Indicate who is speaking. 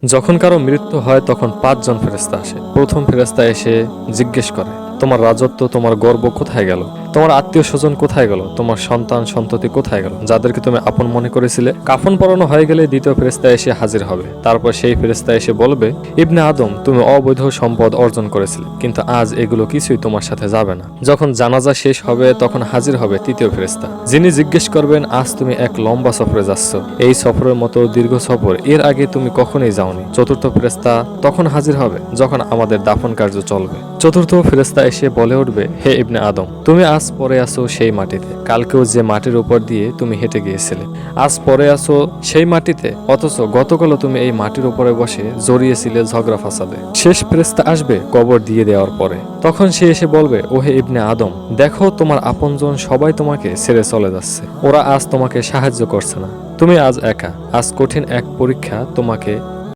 Speaker 1: যখন কারো মৃত্যু হয় তখন 5 জন ফেরেশতা আসে। প্রথম ফেরেশতা এসে জিজ্ঞেস করে, তোমার রাজত্ব, তোমার গর্ব কোথায় গেল? তোমার আত্মীয় স্বজন কোথায় গেল? তোমার সন্তান সন্ততি কোথায় গেল, যাদেরকে তুমি আপন মনে করেছিলে? কাফন পরানো হয়ে গেলে দ্বিতীয় ফেরেশতা এসে হাজির হবে। তারপর সেই ফেরেশতা এসে বলবে, ইবনে আদম, তুমি অবৈধ সম্পদ অর্জন করেছিলে, কিন্তু আজ এগুলো কিছুই তোমার সাথে যাবে না। যখন জানাজা শেষ হবে তখন হাজির হবে তৃতীয় ফেরেশতা, যিনি জিজ্ঞেস করবেন, আজ তুমি এক লম্বা সফরে যাচ্ছ, এই সফরের মতো দীর্ঘ সফর এর আগে তুমি কখনোই যাওনি। চতুর্থ ফেরেশতা তখন হাজির হবে যখন আমাদের দাফন কার্য চলবে। চতুর্থ ফেরেশতা এসে বলে উঠবে, হে ইবনে আদম, তুমি আজ পরে আসো সেই মাটিতে, কালকেও যে মাটির উপর দিয়ে তুমি হেঁটে গিয়েছিলে, আজ পরে আসো সেই মাটিতে, অথচ গতকালও তুমি এই মাটির উপরে বসে জড়িয়েছিলে ঝগড়া ফাসাদে। শেষ ফেরেশতা আসবে কবর দিয়ে দেওয়ার পরে। তখন সে এসে বলবে, ওহে ইবনে আদম, দেখো তোমার আপনজন সবাই তোমাকে ছেড়ে চলে যাচ্ছে, ওরা আজ তোমাকে সাহায্য করছে না, তুমি আজ একা। আজ কঠিন এক পরীক্ষা তোমাকে